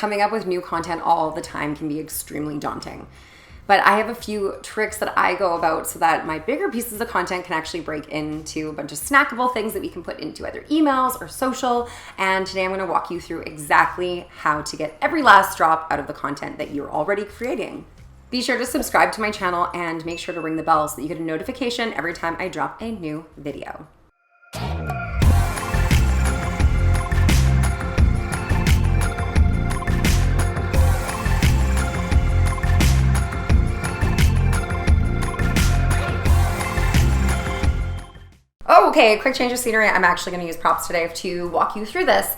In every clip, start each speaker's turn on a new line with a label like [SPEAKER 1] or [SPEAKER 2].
[SPEAKER 1] coming up with new content all the time can be extremely daunting. But I have a few tricks that I go about so that my bigger pieces of content can actually break into a bunch of snackable things that we can put into either emails or social. And today I'm going to walk you through exactly how to get every last drop out of the content that you're already creating. Be sure to subscribe to my channel and make sure to ring the bell so that you get a notification every time I drop a new video. Oh, okay, quick change of scenery. I'm actually going to use props today to walk you through this.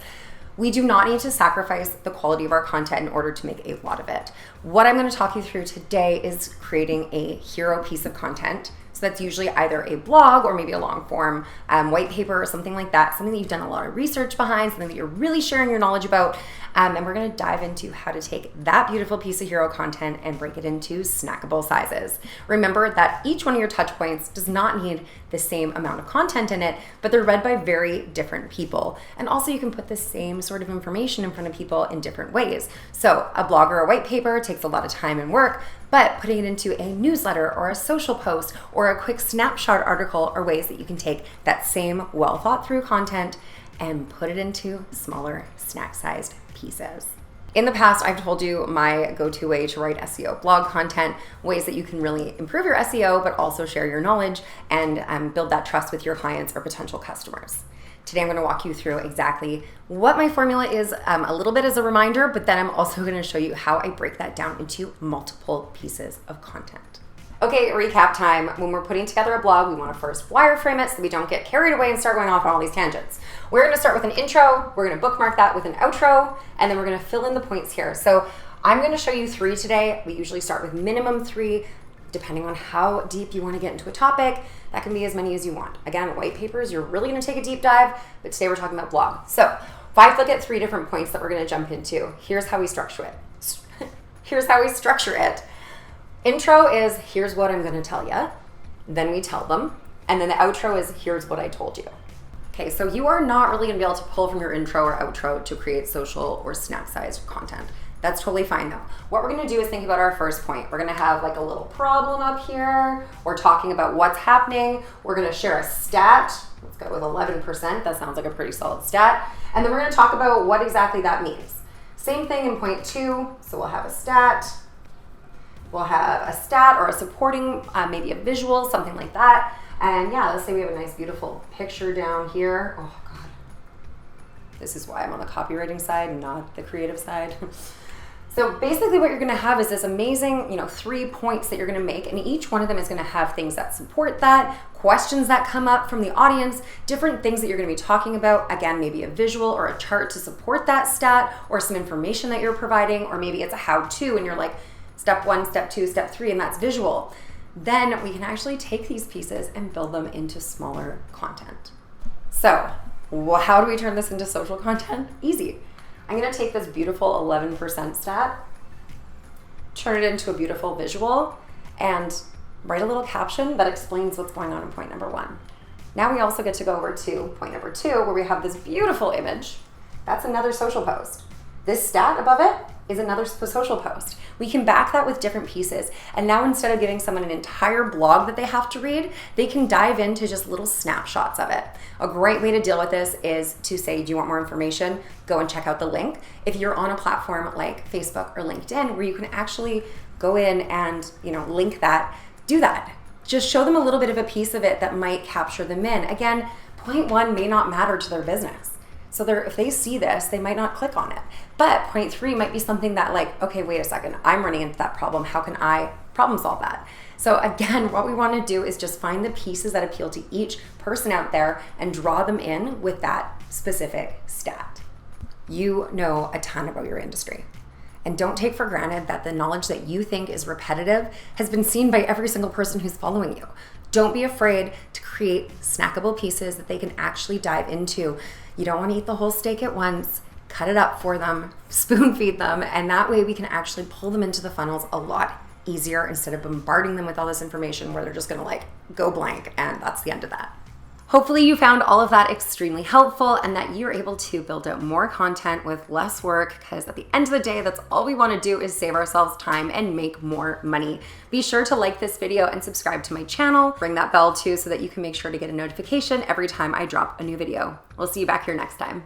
[SPEAKER 1] We do not need to sacrifice the quality of our content in order to make a lot of it. What I'm going to talk you through today is creating a hero piece of content. So that's usually either a blog or maybe a long form white paper or something like that, something that you've done a lot of research behind, something that you're really sharing your knowledge about. And we're going to dive into how to take that beautiful piece of hero content and break it into snackable sizes. Remember that each one of your touch points does not need the same amount of content in it, but they're read by very different people. And also you can put the same sort of information in front of people in different ways. So a blog or a white paper takes a lot of time and work, but putting it into a newsletter or a social post or a quick snapshot article are ways that you can take that same well thought through content and put it into smaller snack-sized pieces. In the past, I've told you my go-to way to write SEO blog content, ways that you can really improve your SEO, but also share your knowledge and build that trust with your clients or potential customers. Today, I'm going to walk you through exactly what my formula is, a little bit as a reminder, but then I'm also going to show you how I break that down into multiple pieces of content. Okay, recap time. When we're putting together a blog, we want to first wireframe it so that we don't get carried away and start going off on all these tangents. We're going to start with an intro, we're going to bookmark that with an outro, and then we're going to fill in the points here. So I'm going to show you 3 today. We usually start with minimum 3, depending on how deep you want to get into a topic. That can be as many as you want. Again, white papers, you're really going to take a deep dive, but today we're talking about blog. So if I look at 3 different points that we're going to jump into, here's how we structure it. Intro is, here's what I'm going to tell you. Then we tell them. And then the outro is, here's what I told you. Okay, so you are not really going to be able to pull from your intro or outro to create social or snack-sized content. That's totally fine though. What we're going to do is think about our first point. We're going to have like a little problem up here. We're talking about what's happening. We're going to share a stat. Let's go with 11%. That sounds like a pretty solid stat. And then we're going to talk about what exactly that means. Same thing in point 2. So we'll have a stat. We'll have a stat or a supporting, maybe a visual, something like that. And yeah, let's say we have a nice, beautiful picture down here. Oh God. This is why I'm on the copywriting side, not the creative side. So basically what you're going to have is this amazing, 3 points that you're going to make, and each one of them is going to have things that support that, questions that come up from the audience, different things that you're going to be talking about. Again, maybe a visual or a chart to support that stat, or some information that you're providing, or maybe it's a how-to and you're like, step 1, step 2, step 3, and that's visual. Then we can actually take these pieces and build them into smaller content. So how do we turn this into social content? Easy. I'm going to take this beautiful 11% stat, turn it into a beautiful visual, and write a little caption that explains what's going on in point number 1. Now we also get to go over to point number 2, where we have this beautiful image. That's another social post. This stat above it is another social post. We can back that with different pieces. And now instead of giving someone an entire blog that they have to read, they can dive into just little snapshots of it. A great way to deal with this is to say, do you want more information? Go and check out the link. If you're on a platform like Facebook or LinkedIn, where you can actually go in and link that, do that. Just show them a little bit of a piece of it that might capture them in. Again, point 1 may not matter to their business. So if they see this, they might not click on it. But point 3 might be something that like, okay, wait a second, I'm running into that problem. How can I problem solve that? So again, what we want to do is just find the pieces that appeal to each person out there and draw them in with that specific stat. You know a ton about your industry. And don't take for granted that the knowledge that you think is repetitive has been seen by every single person who's following you. Don't be afraid to create snackable pieces that they can actually dive into. You don't want to eat the whole steak at once. Cut it up for them, spoon feed them, and that way we can actually pull them into the funnels a lot easier instead of bombarding them with all this information where they're just going to go blank, and that's the end of that. Hopefully you found all of that extremely helpful and that you're able to build out more content with less work, because at the end of the day, that's all we want to do is save ourselves time and make more money. Be sure to like this video and subscribe to my channel. Ring that bell too so that you can make sure to get a notification every time I drop a new video. We'll see you back here next time.